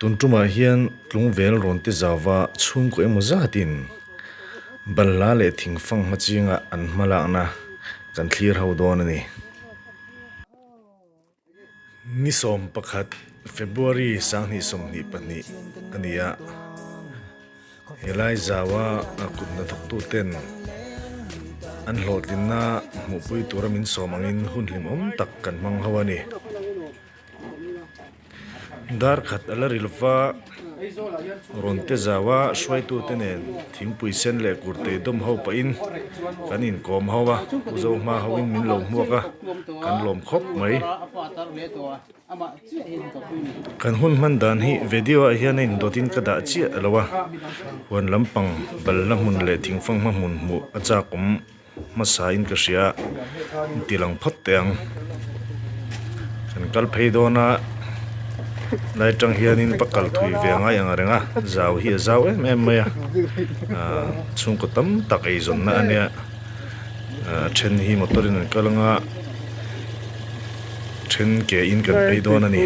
tuntruma hian tlungvel ronte zawa chhung ko emaw zatin balhla leh thingfang hmachinga an hmalakna kan thlir ho dawn ani ni som pakhat February sangni somni pahnih ania helai zawa a kutna thoktu ten an hlotinna hmuhpui turamin somangin hunhlim tak kan hmang ho ani dar khat ala rilwa ronte zawa shwaitu tenen thingpui sen le kurtei dom ho pa in kanin kom howa uzo ma hoin min lo muaka kan lom khop mai kan hun man dan hi video a hianin dotin kada chi alawa wan lampang balna mun le thingfang ma mun mu acha kom masa in ka sia tilang phat teang kan kal pheidona lai tang hianin pakal thui venga yang renga zaw hi zaw em maya chung ko tam tak ei zon na ania then hi motorin an kalanga then ke in kan pei don ani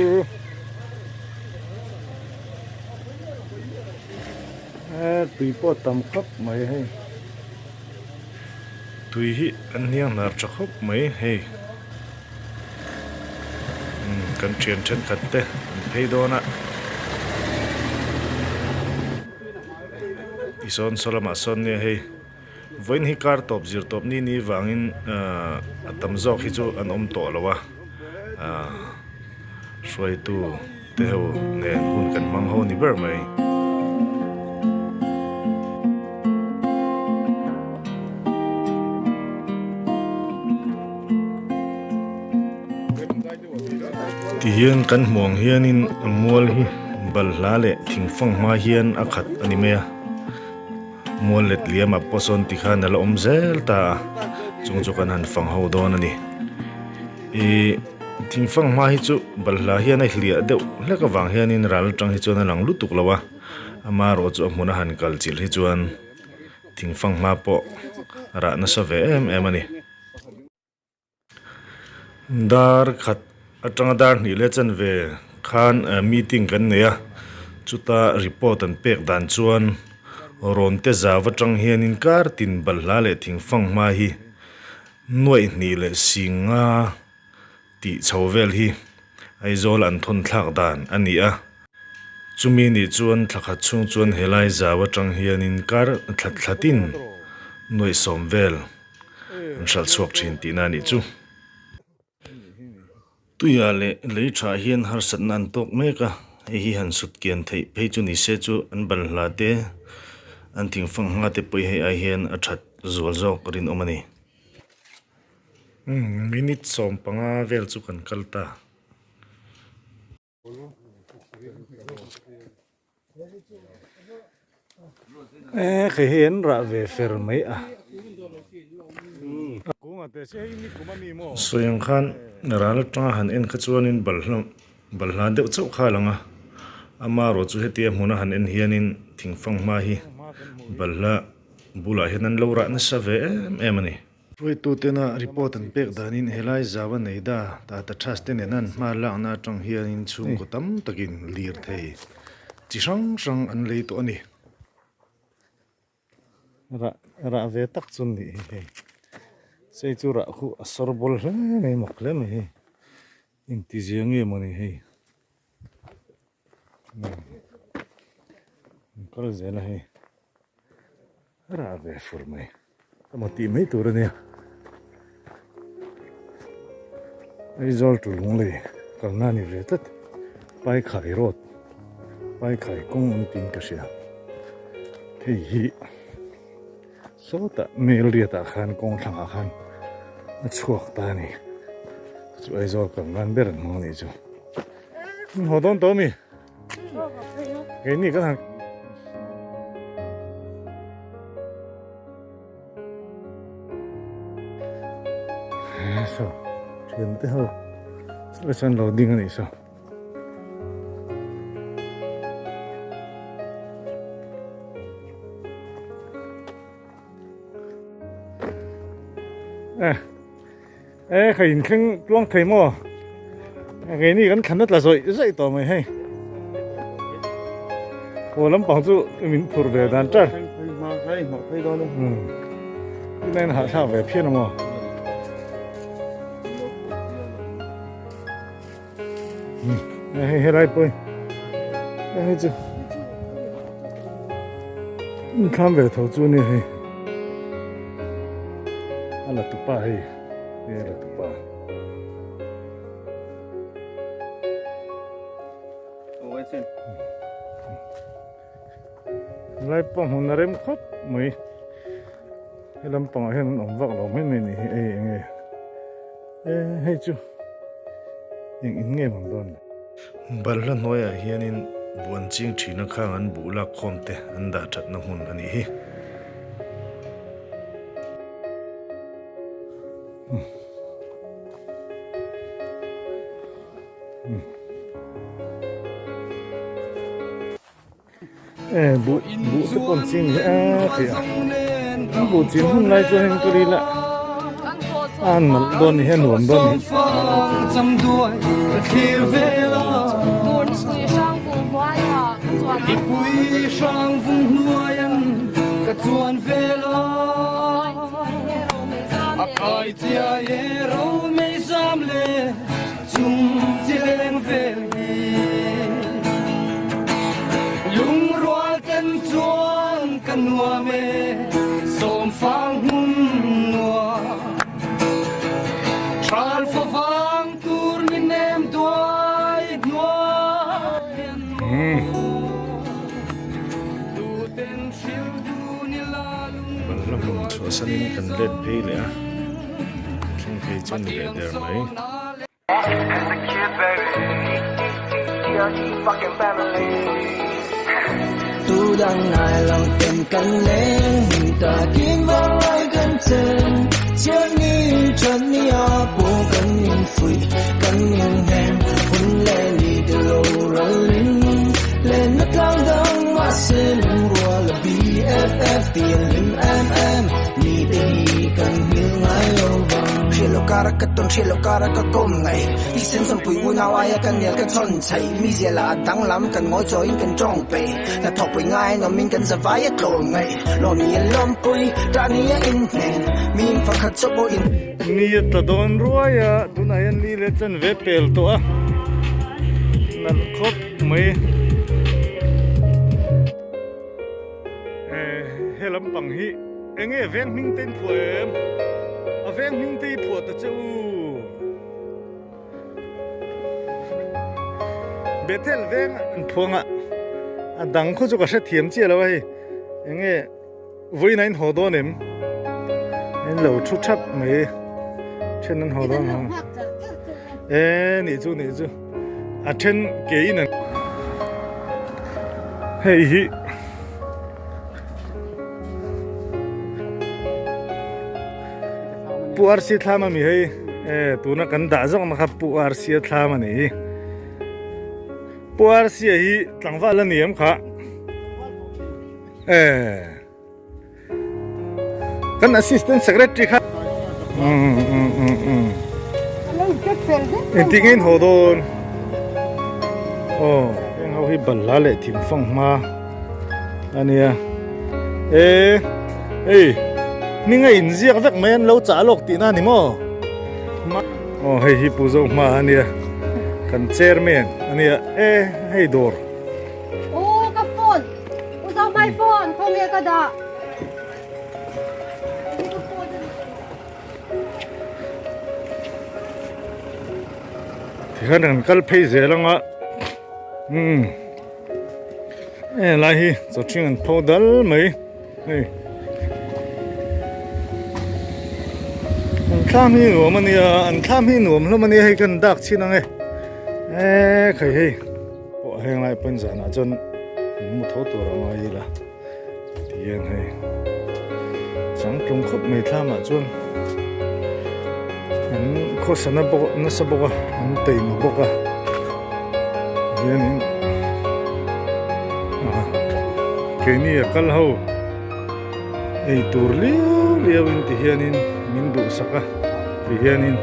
tui po tam khop mai hei tui hi an hiang nar chakhop mai hei kan chen chen khatte pei dona ison solama son ne hei voin hi kar top zir top ni wangin atam zok hi chu an om to lawa shwai tu te ho ne hun kan mang ho ni ber mai ti hian kan hmuang hianin mual hi balhla le thingfang hma hian a khat ani mea mual let liama poson ti khan ala om zel ta chung chu kan han fang ho don ani thingfang hma hi chu balhla hian a hlia deuh hleka wang hianin ral tang hi chuan a lang lutuk lawa ama ro chu a hmuna han kal chil hi chuan thingfang hma po ra na sa ve em ani dar khat atang dar ni le chan ve khan meeting kan neya chuta report an pek dan chuan ronte zawa tang hianin kar tin balhla le thingfang hma hi nuai ni le singa ti chhovel hi aizol an thon thlak dan ania chumi ni chuan thakhat chung chuan helai zawa tang hianin kar thlatin nuai somvel an hral chuak thin ti na ni chu tuya le leitha hian har satna an tok meka hi han sut kian thei phei chu ni se chu an balhla te an thingfang nga te pui hei a hian a that zual zawk rin omani minute som panga vel chu kan kalta khei hian ra ve fer mai soyang khan ral tanga han en kha chuanin balhla deuh chauh kha langa ama ro chu hetia hmuna han en hianin thingfang hma hi balhla bula hian an lo ra na sa ve em ani roi tu tena report an pek danin helai zawa nei da ta trust ten an hma la na tang hianin chung ko tam takin lir thei chi sang an lei to ani ra ve tak chun ni hei sei chu ra khu asor bol hle nei mokle me hi in ti ziang nge mani hei kol zela hei ra ve fur mai tamo ti mai tur ne ai zol tu lung le kal na ni ve tat pai khai rot pai khai kong un tin ka sia thei hi so ta mel ria ta khan kong thang a khan a chuak ta ni chu ai zol kan man ber an hmang ni chu hodon to mi cái này cái thằng sao chuyện thế hả sao chân đầu điên này sao khởi khinh loang thấy mò cái này gắn khăn rất là rồi dậy tỏ mày hay ô lắm bằng chú mình phur về đàn trà mà thấy đó luôn. cái này hạ sao về phía nào mà hay lại bơi hay chứ khám về thầu chú này hay là tụ ba hay đây là tụ ba Ôi xin. lại bằng hồn nарem khóc mấy cái lâm bằng hay ông vợ lòng mấy này hay chứ những nghe bằng đòn bal la noya hianin buan ching thina khang an bu la khomte an da that na hun ani hi bu cái con chim thì bu chim hôm nay cho em tôi đi lại ăn mà đòn hiện hồn đòn Nua me som phang hun nua tral for vang tur min nem duai nua du ten shil du ni la lung bal la mun chu sanin kan let phei le a chung phei chon le der mai tu đang ngài lòng tình cánh lên hình ta kiếm vang lại gần chân chiếc nghi chân ni a bố cánh nhìn phủi cánh nhìn hèn hun lên đi từ lâu rồi lên nước lang đắng mà xin rùa là BFF tiền lim em ni đi cần hiểu ngay lâu vàng Shelo cara ka ton shelo cara ka kom ngai I sen sam pui u naw aya kan yel ka chon chai mi zia la dang lam kan ngoi join kan jong pe na thok pui ngai no min kan za vai a klon ngai lo ni lom pui ta ni in nen min fa khat so bo in ni ta don ruaya tu na yan li le chen ve pel to a na khop mai helam pang hi enge veng ming ten phuem a veng ming ti phu ta chu betel veng an phonga a dang kho chu ka sa thiam che lo hi enge voi nain ho do nem en lo thu thap mai chen nan ho do ma ni chu a chen ke in hei hi puar si thlama mi hei tuna kan da jong na kha puar si thlama ni puar si hi tlangwa la niam kha kan assistant secretary kha tingin hodon en ho hi balla le thim fang ma ania ninga in ziak vek men lo cha lok ti na ni mo hei hi puzo ma ania kan chairman ania hei dor ka phone usang my phone không nghe ka da thì khán giả kal phei ze langa lai hi cho chuyện thô dal mai tham hi nuam ania an tham hi nuam hlom ania hei kan dak chin ange khai hei po heng lai pen jana chon mu tho tur angai la tien hei chang tlong khop mai thama chon an kho sana bo na sa boka an tei ma boka hianin ke ni kal ho ei tur liu in ti hianin min du saka hianin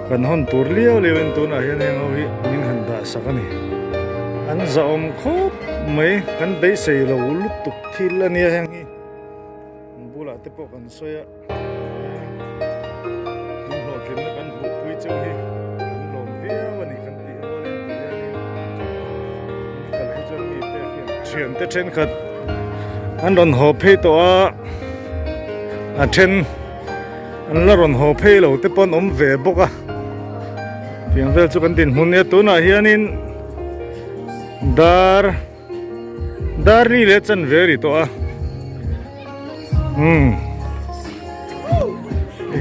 kan hon tur liu in tu na hian heng ho hi min han da saka ni an zaom khop mai kan be sei lo lut tuk thil ania hang hi bula te pok an soya dum lo kem na kan bu pui chu hi kan lom via wani kan ti lo len ti ani ka lai chon mi te hian thiam te then khat an ron ho phei to a then an la ron ho phei lo te pon om ve boka tiang vel chu kan tin hun ne tu na hianin dar ni le chan ve ri to a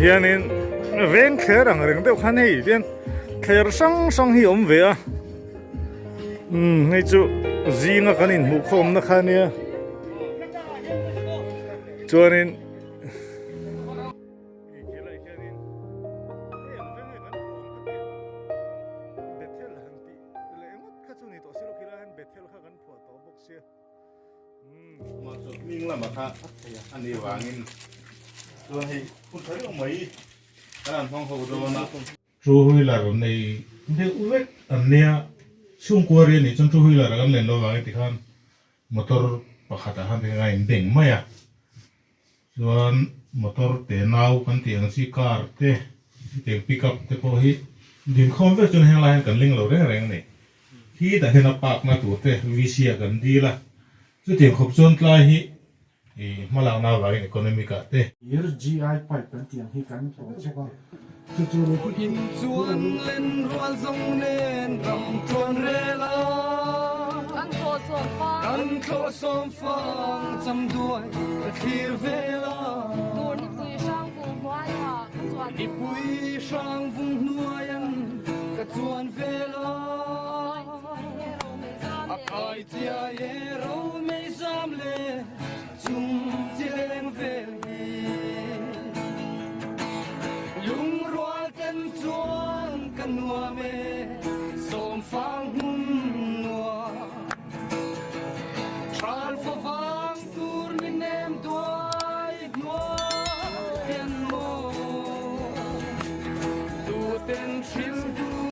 hianin ven kher ang reng deuh khan hei hian kher sang hi om ve a hei chu zinga kan in hmu khom na kha nia chuanin Ning là mà khác anh đi vàng rồi thì không thấy ông mấy cái làm phong hồ rồi mà chú huy là rồi này nếu uống anh nia xung quanh này trong chú huy là cái lên lo vàng thì kan motor pakhat han thì ngay đỉnh mày à rồi motor te nau kan tiang si car te tiang pickup te ko hi din không về cho nên là kan ling lo reng này khi ta hiện park na tu te visia kan đi là chú tiang khop chon tlai hi mà làm nào vậy economic cả thế. GI pipe kan tiang hi kan to che ba. Chu in chuan lên rual zong nen ram chuan re la. Kan kho som phang cham duai thir ve la. Tur ni pui sang vung huai ha chuan ni pui sang vung nuai an ka chuan ve la. Akai tia ye ro